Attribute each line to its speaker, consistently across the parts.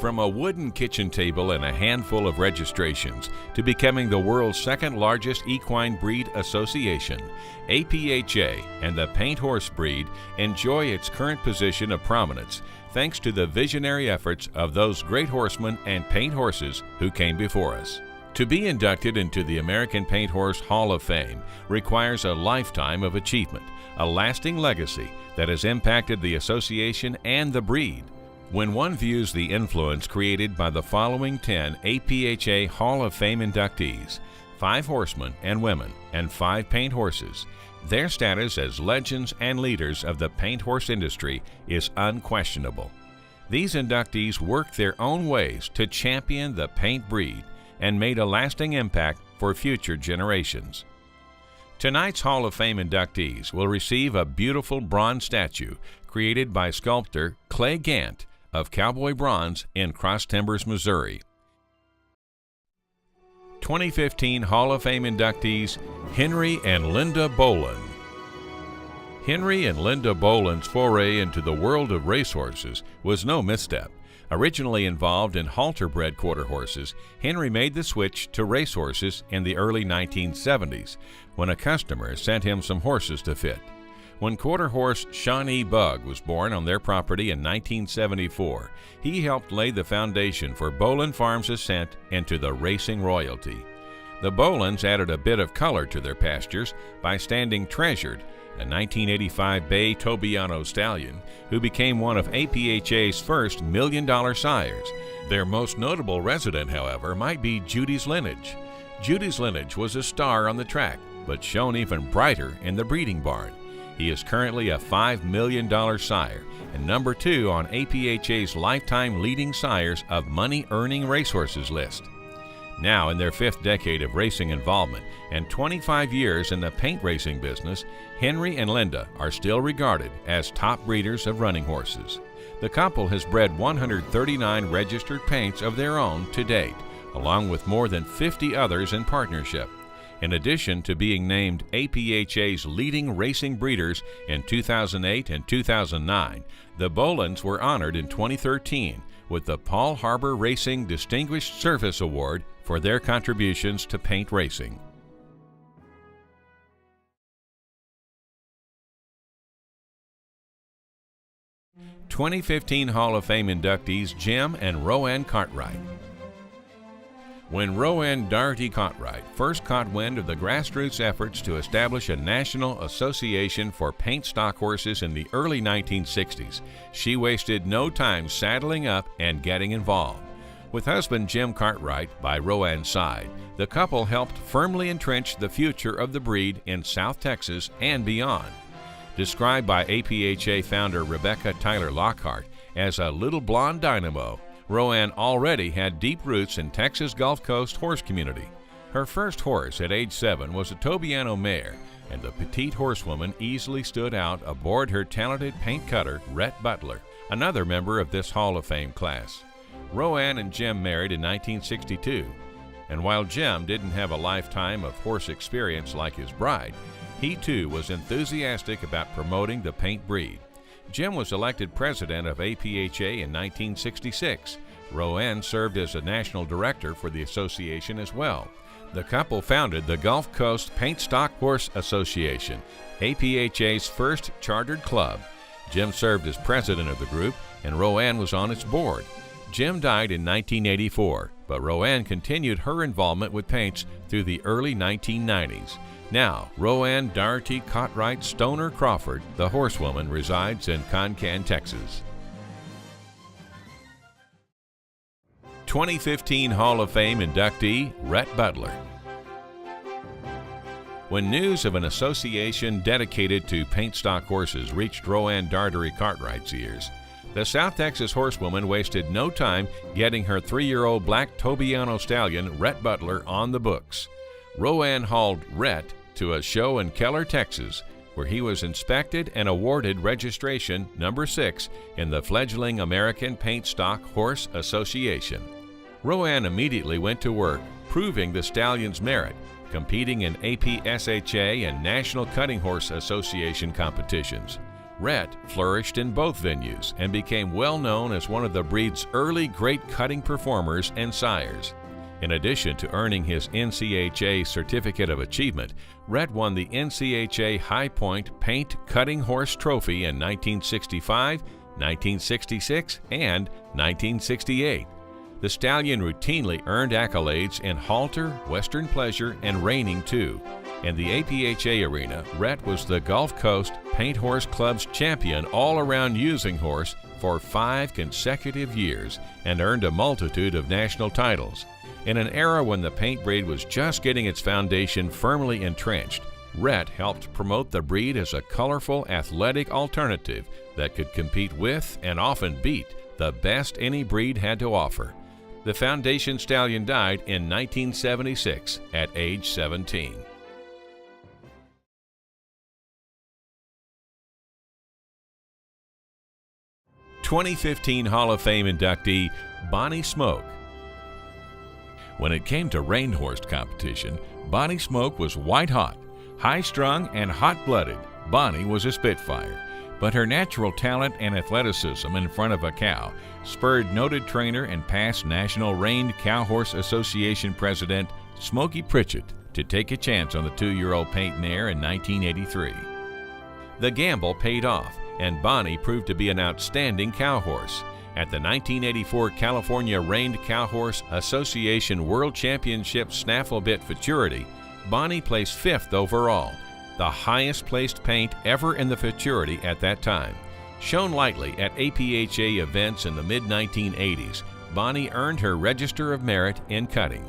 Speaker 1: From a wooden kitchen table and a handful of registrations to becoming the world's second largest equine breed association, APHA and the paint horse breed enjoy its current position of prominence thanks to the visionary efforts of those great horsemen and paint horses who came before us. To be inducted into the American Paint Horse Hall of Fame requires a lifetime of achievement, a lasting legacy that has impacted the association and the breed. When one views the influence created by the following 10 APHA Hall of Fame inductees, 5 horsemen and women, and 5 paint horses, their status as legends and leaders of the paint horse industry is unquestionable. These inductees worked their own ways to champion the paint breed and made a lasting impact for future generations. Tonight's Hall of Fame inductees will receive a beautiful bronze statue created by sculptor Clay Gant of Cowboy Bronze in Cross Timbers, Missouri. 2015 Hall of Fame inductees Henry and Linda Bowlan. Henry and Linda Bowlan's foray into the world of racehorses was no misstep. Originally involved in halter-bred quarter horses, Henry made the switch to racehorses in the early 1970s when a customer sent him some horses to fit. When quarter horse Shawnee Bug was born on their property in 1974, he helped lay the foundation for Bowlan Farms' ascent into the racing royalty. The Bowlans added a bit of color to their pastures by standing Treasured, a 1985 Bay Tobiano stallion who became one of APHA's first $1 million sires. Their most notable resident, however, might be Judy's lineage. Judy's lineage was a star on the track, but shone even brighter in the breeding barn. He is currently a $5 million sire and number 2 on APHA's lifetime leading sires of money-earning racehorses list. Now in their 5th decade of racing involvement and 25 years in the paint racing business, Henry and Linda are still regarded as top breeders of running horses. The couple has bred 139 registered paints of their own to date, along with more than 50 others in partnership. In addition to being named APHA's leading racing breeders in 2008 and 2009, the Bowlans were honored in 2013 with the Paul Harbor Racing Distinguished Service Award for their contributions to paint racing. '15 Hall of Fame inductees Jim and Roann Cartwright. When Roann Cartwright first caught wind of the grassroots efforts to establish a national association for paint stock horses in the early 1960s, she wasted no time saddling up and getting involved. With husband Jim Cartwright by Roann's side, the couple helped firmly entrench the future of the breed in South Texas and beyond. Described by APHA founder Rebecca Tyler Lockhart as a little blonde dynamo, Roann already had deep roots in Texas Gulf Coast horse community. Her first horse at age 7 was a Tobiano mare, and the petite horsewoman easily stood out aboard her talented paint cutter, Rhett Butler, another member of this Hall of Fame class. Roann and Jim married in 1962, and while Jim didn't have a lifetime of horse experience like his bride, he too was enthusiastic about promoting the paint breed. Jim was elected president of APHA in 1966. Roann served as a national director for the association as well. The couple founded the Gulf Coast Paint Stock Horse Association, APHA's first chartered club. Jim served as president of the group, and Roann was on its board. Jim died in 1984, but Roann continued her involvement with paints through the early 1990s. Now, Roann Cartwright Stoner Crawford, the horsewoman, resides in Concan, Texas. 2015 Hall of Fame inductee Rhett Butler. When news of an association dedicated to paint stock horses reached Roann Cartwright's ears, the South Texas horsewoman wasted no time getting her 3-year-old black Tobiano stallion, Rhett Butler, on the books. Roann hauled Rhett to a show in Keller, Texas, where he was inspected and awarded registration number 6 in the fledgling American Paint Stock Horse Association. Roann immediately went to work, proving the stallion's merit, competing in APSHA and National Cutting Horse Association competitions. Rhett flourished in both venues and became well known as one of the breed's early great cutting performers and sires. In addition to earning his NCHA Certificate of Achievement, Rhett won the NCHA High Point Paint Cutting Horse Trophy in 1965, 1966, and 1968. The stallion routinely earned accolades in halter, western pleasure, and reining too. In the APHA arena, Rhett was the Gulf Coast Paint Horse Club's champion all-around using horse for 5 consecutive years and earned a multitude of national titles. In an era when the paint breed was just getting its foundation firmly entrenched, Rhett helped promote the breed as a colorful, athletic alternative that could compete with and often beat the best any breed had to offer. The foundation stallion died in 1976 at age 17. (2015) Hall of Fame inductee Bonnie Smoke. When it came to reinhorse competition, Bonnie Smoke was white-hot. High-strung and hot-blooded, Bonnie was a spitfire. But her natural talent and athleticism in front of a cow spurred noted trainer and past National Reined Cow Horse Association President Smokey Pritchett to take a chance on the 2-year-old paint mare in 1983. The gamble paid off, and Bonnie proved to be an outstanding cow horse. At the 1984 California Reined Cow Horse Association World Championship Snaffle Bit Futurity, Bonnie placed 5th overall, the highest placed paint ever in the futurity at that time. Shown lightly at APHA events in the mid-1980s, Bonnie earned her Register of Merit in cutting.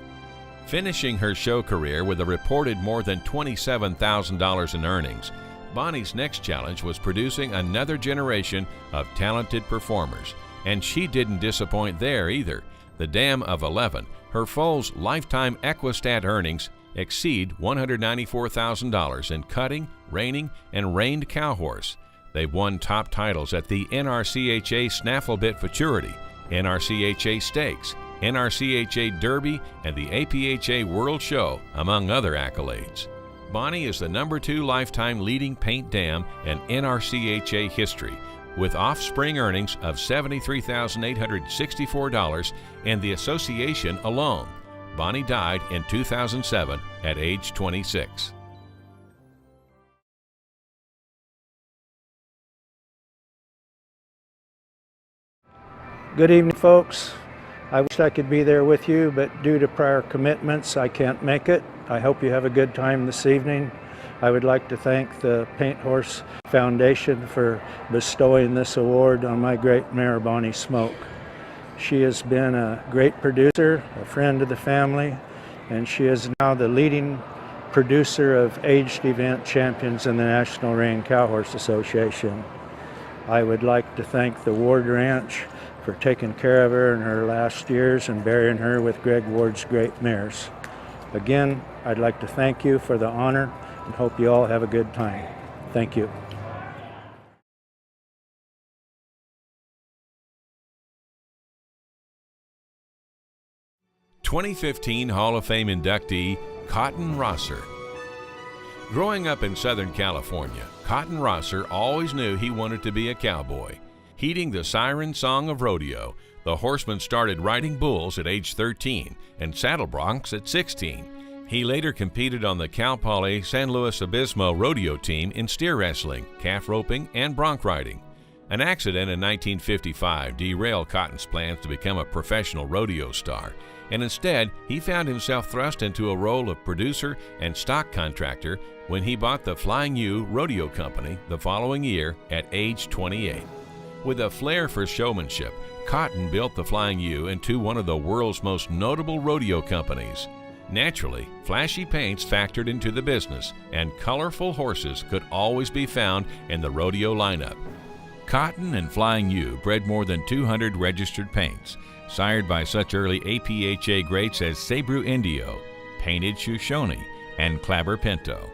Speaker 1: Finishing her show career with a reported more than $27,000 in earnings, Bonnie's next challenge was producing another generation of talented performers, and she didn't disappoint there either. The dam of 11, her foal's lifetime Equistat earnings exceed $194,000 in cutting, reining, and reined cow horse. They've won top titles at the NRCHA Snaffle Bit Futurity, NRCHA Stakes, NRCHA Derby, and the APHA World Show, among other accolades. Bonnie is the #2 lifetime leading paint dam in NRCHA history, with offspring earnings of $73,864 in the association alone. Bonnie died in 2007 at age 26.
Speaker 2: Good evening, folks. I wish I could be there with you, but due to prior commitments, I can't make it. I hope you have a good time this evening. I would like to thank the Paint Horse Foundation for bestowing this award on my great mare, Bonnie Smoke. She has been a great producer, a friend of the family, and she is now the leading producer of aged event champions in the National Reined Cow Horse Association. I would like to thank the Ward Ranch for taking care of her in her last years and burying her with Greg Ward's great mares. Again, I'd like to thank you for the honor and hope you all have a good time. Thank you.
Speaker 1: (2015) Hall of Fame inductee Cotton Rosser. Growing up in Southern California, Cotton Rosser always knew he wanted to be a cowboy. Heeding the siren song of rodeo, the horseman started riding bulls at age 13 and saddle broncs at 16. He later competed on the Cal Poly San Luis Obispo rodeo team in steer wrestling, calf roping, and bronc riding. An accident in 1955 derailed Cotton's plans to become a professional rodeo star, and instead he found himself thrust into a role of producer and stock contractor when he bought the Flying U Rodeo Company the following year at age 28. With a flair for showmanship, Cotton built the Flying U into one of the world's most notable rodeo companies. Naturally, flashy paints factored into the business, and colorful horses could always be found in the rodeo lineup. Cotton and Flying U bred more than 200 registered paints, sired by such early APHA greats as Sabru Indio, Painted Shoshone, and Clabber Pinto.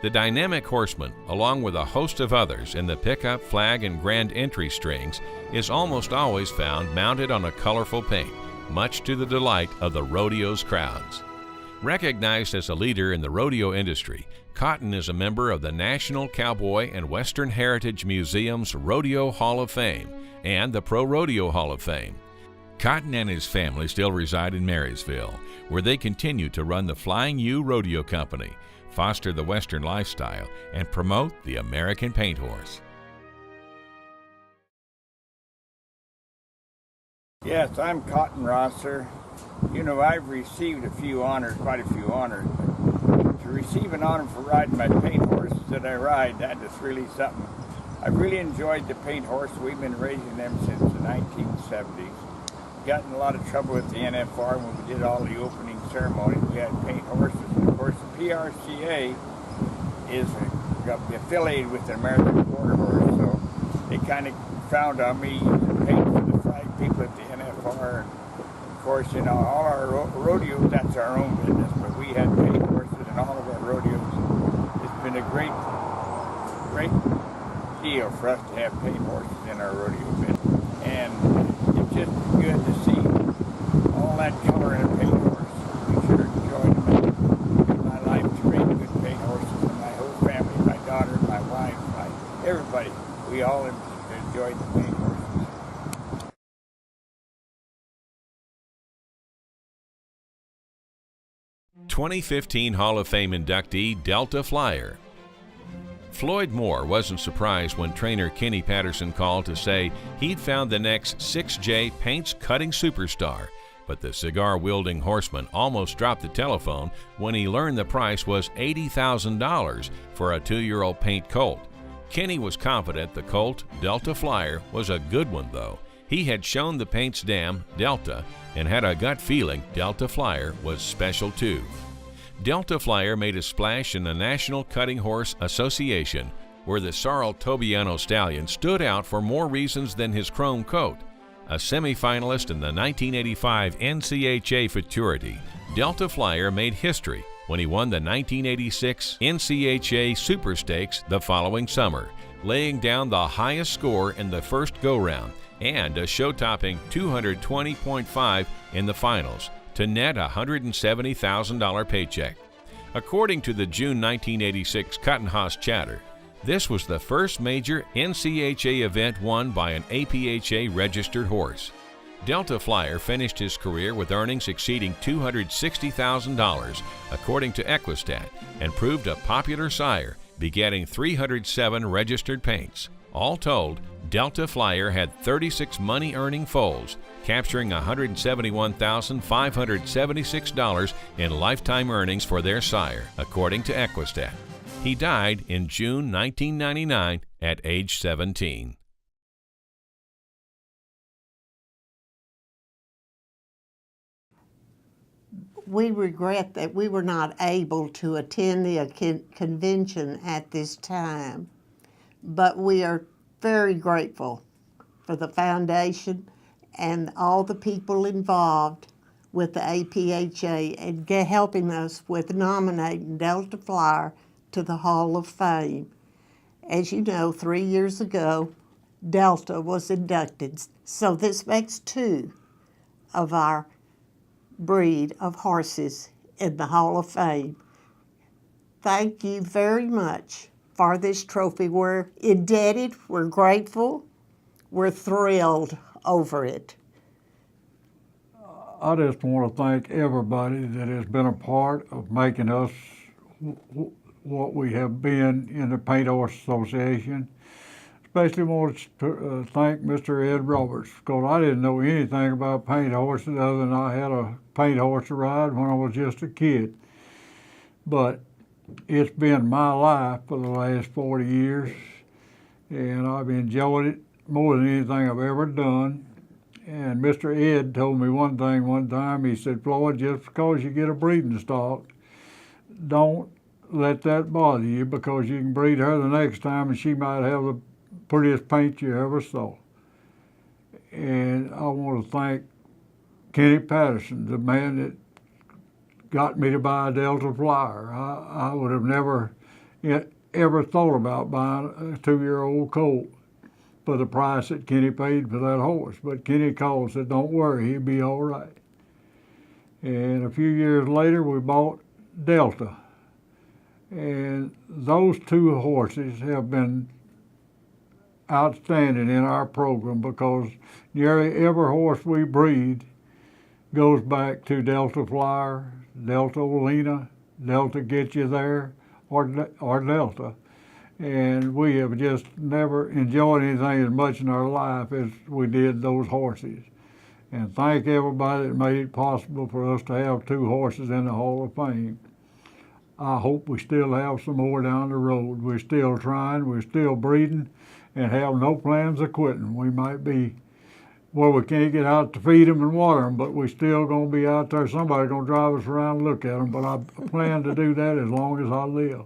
Speaker 1: The dynamic horseman, along with a host of others in the pickup, flag, and grand entry strings, is almost always found mounted on a colorful paint, much to the delight of the rodeo's crowds. Recognized as a leader in the rodeo industry, Cotton is a member of the National Cowboy and Western Heritage Museum's Rodeo Hall of Fame and the Pro Rodeo Hall of Fame. Cotton and his family still reside in Marysville, where they continue to run the Flying U Rodeo Company, foster the Western lifestyle, and promote the American paint horse.
Speaker 3: Yes, I'm Cotton Rosser. You know, I've received quite a few honors. To receive an honor for riding my paint horse that I ride, that is really something. I've really enjoyed the paint horse. We've been raising them since the 1970s. Got in a lot of trouble with the NFR when we did all the opening ceremonies. We had paint horses, and of course the PRCA is affiliated with the American Quarter Horse, so they kind of found on me to paint for the flag people at the NFR. And of course, you know, all our rodeos, that's our own business, but we had paint horses in all of our rodeos. It's been a great deal for us to have paint horses in our rodeo business. And it's just good to see all that color in a paint horse. We sure enjoyed them. In my life to raise good paint horses, and my whole family, my daughter, my wife, everybody, we all enjoyed the paint horses.
Speaker 1: 2015 Hall of Fame inductee Delta Flyer. Floyd Moore wasn't surprised when trainer Kenny Patterson called to say he'd found the next 6J paints cutting superstar, but the cigar-wielding horseman almost dropped the telephone when he learned the price was $80,000 for a 2-year-old paint colt. Kenny was confident the colt, Delta Flyer, was a good one though. He had shown the paint's dam, Delta, and had a gut feeling Delta Flyer was special too. Delta Flyer made a splash in the National Cutting Horse Association, where the Sarl Tobiano stallion stood out for more reasons than his chrome coat. A semi-finalist in the 1985 NCHA Futurity, Delta Flyer made history when he won the 1986 NCHA Super Stakes the following summer, laying down the highest score in the first go-round and a show-topping 220.5 in the finals to net a $170,000 paycheck. According to the June 1986 Cotton House Chatter, this was the first major NCHA event won by an APHA registered horse. Delta Flyer finished his career with earnings exceeding $260,000, according to Equistat, and proved a popular sire, begetting 307 registered paints. All told, Delta Flyer had 36 money-earning foals, capturing $171,576 in lifetime earnings for their sire, according to Equistat. He died in June 1999 at age 17.
Speaker 4: We regret that we were not able to attend the convention at this time, but we are very grateful for the foundation and all the people involved with the APHA and helping us with nominating Delta Flyer to the Hall of Fame. As you know, 3 years ago, Delta was inducted, so this makes 2 of our breed of horses in the Hall of Fame. Thank you very much for this trophy. We're indebted, we're grateful, we're thrilled over it.
Speaker 5: I just want to thank everybody that has been a part of making us what we have been in the Paint Horse Association. Especially want to thank Mr. Ed Roberts, because I didn't know anything about paint horses other than I had a paint horse to ride when I was just a kid. But it's been my life for the last 40 years, and I've enjoyed it more than anything I've ever done. And Mr. Ed told me one thing one time. He said, Floyd, just because you get a breeding stock, don't let that bother you, because you can breed her the next time and she might have the prettiest paint you ever saw. And I want to thank Kenny Patterson, the man that got me to buy a Delta Flyer. I would have never ever thought about buying a 2-year-old colt for the price that Kenny paid for that horse. But Kenny called and said, don't worry, he'll be all right. And a few years later, we bought Delta. And those two horses have been outstanding in our program because nearly every horse we breed goes back to Delta Flyer, Delta Olena, Delta Get You There, or Delta. And we have just never enjoyed anything as much in our life as we did those horses. And thank everybody that made it possible for us to have two horses in the Hall of Fame. I hope we still have some more down the road. We're still trying, we're still breeding, and have no plans of quitting. We might be where we can't get out to feed them and water them, but we're still going to be out there. Somebody's going to drive us around and look at them, but I plan to do that as long as I live.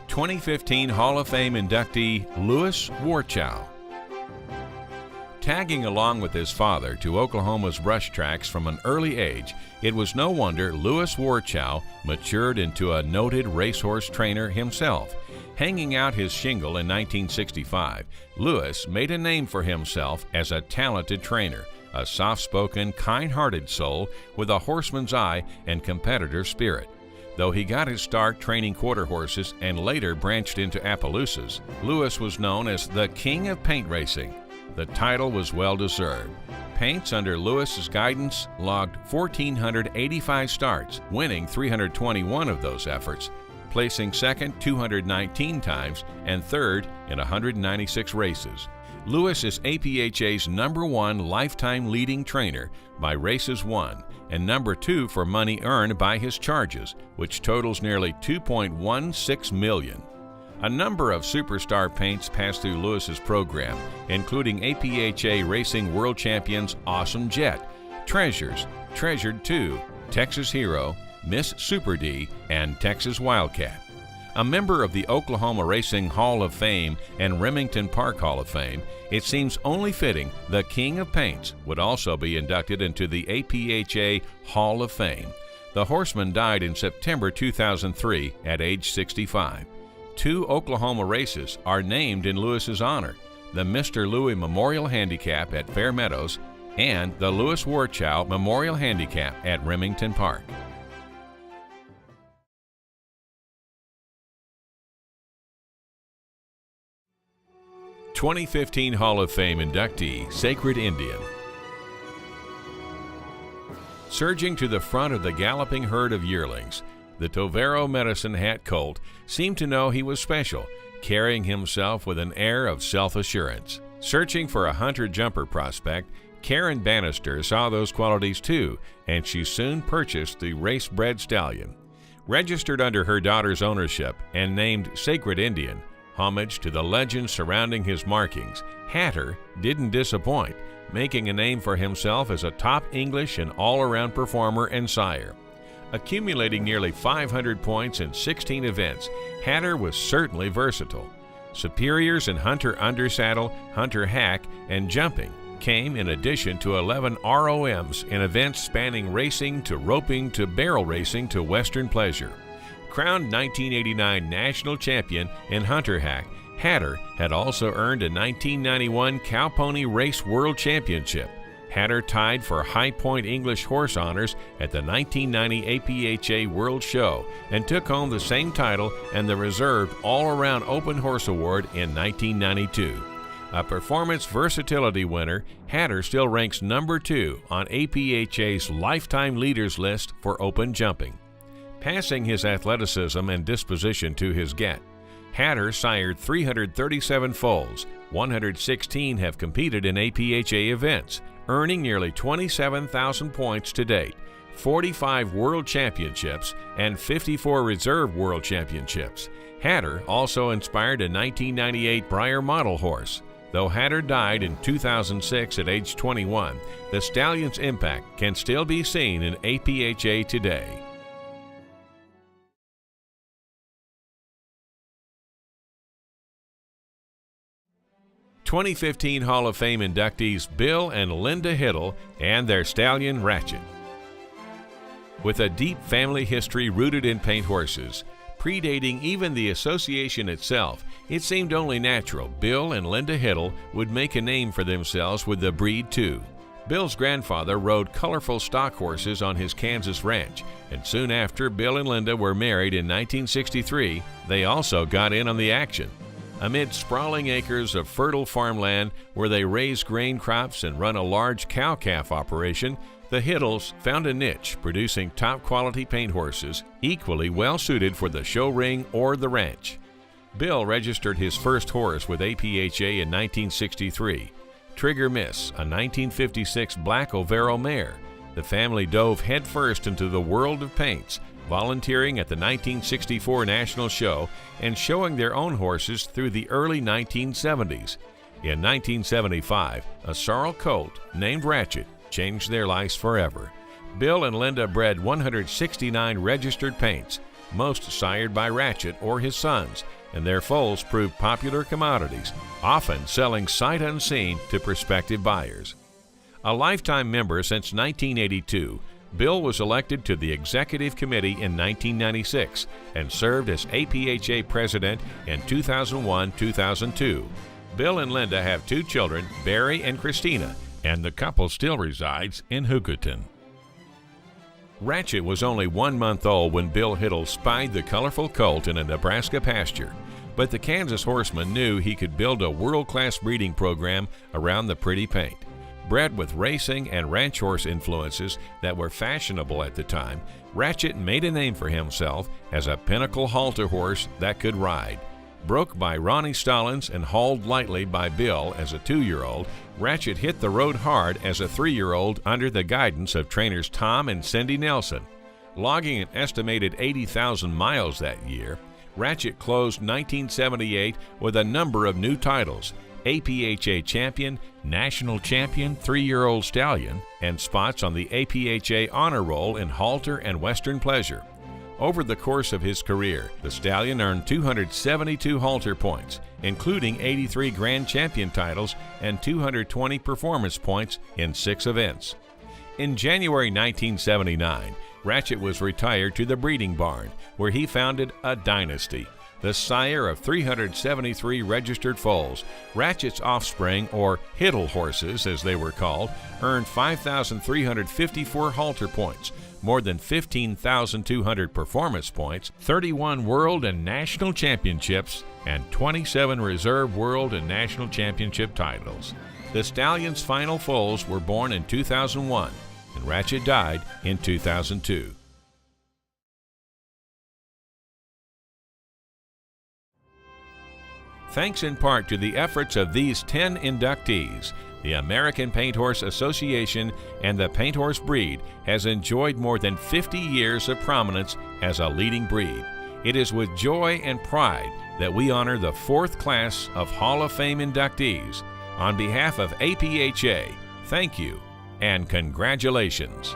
Speaker 1: (2015) Hall of Fame inductee Louis Wartchow. Tagging along with his father to Oklahoma's brush tracks from an early age, it was no wonder Louis Wartchow matured into a noted racehorse trainer himself. Hanging out his shingle in 1965, Louis made a name for himself as a talented trainer, a soft-spoken, kind-hearted soul with a horseman's eye and competitor spirit. Though he got his start training quarter horses and later branched into Appaloosas, Louis was known as the King of Paint Racing. The title was well-deserved. Paints under Louis's guidance logged 1,485 starts, winning 321 of those efforts, placing second 219 times and third in 196 races. Louis is APHA's #1 lifetime leading trainer by races won and #2 for money earned by his charges, which totals nearly $2.16 million. A number of superstar paints passed through Louis's program, including APHA Racing World Champions Awesome Jet, Treasures, Treasured 2, Texas Hero, Miss Super D, and Texas Wildcat. A member of the Oklahoma Racing Hall of Fame and Remington Park Hall of Fame, it seems only fitting the King of Paints would also be inducted into the APHA Hall of Fame. The horseman died in September 2003 at age 65. 2 Oklahoma races are named in Louis's honor, the Mr. Louis Memorial Handicap at Fair Meadows and the Louis Wartchow Memorial Handicap at Remington Park. (2015) Hall of Fame inductee Sacred Indian. Surging to the front of the galloping herd of yearlings, the Tovero Medicine Hat colt seemed to know he was special, carrying himself with an air of self-assurance. Searching for a hunter-jumper prospect, Karen Bannister saw those qualities too, and she soon purchased the race-bred stallion. Registered under her daughter's ownership and named Sacred Indian, homage to the legends surrounding his markings, Hatter didn't disappoint, making a name for himself as a top English and all-around performer and sire. Accumulating nearly 500 points in 16 events, Hatter was certainly versatile. Superiors in hunter undersaddle, hunter hack, and jumping came in addition to 11 ROMs in events spanning racing to roping to barrel racing to Western pleasure. Crowned 1989 national champion in hunter hack, Hatter had also earned a 1991 Cow Pony Race World Championship. Hatter tied for High Point English horse honors at the 1990 APHA World Show and took home the same title and the reserved All-Around Open Horse Award in 1992. A performance versatility winner, Hatter still ranks #2 on APHA's Lifetime Leaders list for open jumping. Passing his athleticism and disposition to his get, Hatter sired 337 foals, 116 have competed in APHA events, earning nearly 27,000 points to date, 45 World Championships, and 54 Reserve World Championships. Hatter also inspired a 1998 Breyer model horse. Though Hatter died in 2006 at age 21, the stallion's impact can still be seen in APHA today. (2015) Hall of Fame inductees Bill and Linda Hittle and their stallion Ratchett. With a deep family history rooted in paint horses, predating even the association itself, It seemed only natural Bill and Linda Hittle would make a name for themselves with the breed too. Bill's grandfather rode colorful stock horses on his Kansas ranch, and soon after Bill and Linda were married in 1963, they also got in on the action. Amid sprawling acres of fertile farmland where they raise grain crops and run a large cow-calf operation, the Hittles found a niche producing top-quality paint horses equally well-suited for the show ring or the ranch. Bill registered his first horse with APHA in 1963. Trigger Miss, a 1956 black Overo mare. The family dove headfirst into the world of paints, volunteering at the 1964 National Show and showing their own horses through the early 1970s. In 1975, a sorrel colt named Ratchett changed their lives forever. Bill and Linda bred 169 registered paints, most sired by Ratchett or his sons, and their foals proved popular commodities, often selling sight unseen to prospective buyers. A lifetime member since 1982, Bill was elected to the Executive Committee in 1996 and served as APHA President in 2001-2002. Bill and Linda have 2 children, Barry and Christina, and the couple still resides in Hugoton. Ratchett was only 1 month old when Bill Hittle spied the colorful colt in a Nebraska pasture, but the Kansas horseman knew he could build a world-class breeding program around the pretty paint. Bred with racing and ranch horse influences that were fashionable at the time, Ratchett made a name for himself as a pinnacle halter horse that could ride. Broke by Ronnie Stallings and hauled lightly by Bill as a 2-year-old, Ratchett hit the road hard as a 3-year-old under the guidance of trainers Tom and Cindy Nelson. Logging an estimated 80,000 miles that year, Ratchett closed 1978 with a number of new titles: APHA Champion, National Champion 3-year-old Stallion, and spots on the APHA Honor Roll in Halter and Western Pleasure. Over the course of his career, the Stallion earned 272 halter points, including 83 Grand Champion titles and 220 performance points in 6 events. In January 1979, Ratchett was retired to the breeding barn, where he founded a dynasty. The sire of 373 registered foals, Ratchett's offspring, or Hittle horses as they were called, earned 5,354 halter points, more than 15,200 performance points, 31 world and national championships, and 27 reserve world and national championship titles. The Stallion's final foals were born in 2001, and Ratchett died in 2002. Thanks in part to the efforts of these 10 inductees, the American Paint Horse Association and the Paint Horse breed has enjoyed more than 50 years of prominence as a leading breed. It is with joy and pride that we honor the 4th class of Hall of Fame inductees. On behalf of APHA, thank you and congratulations.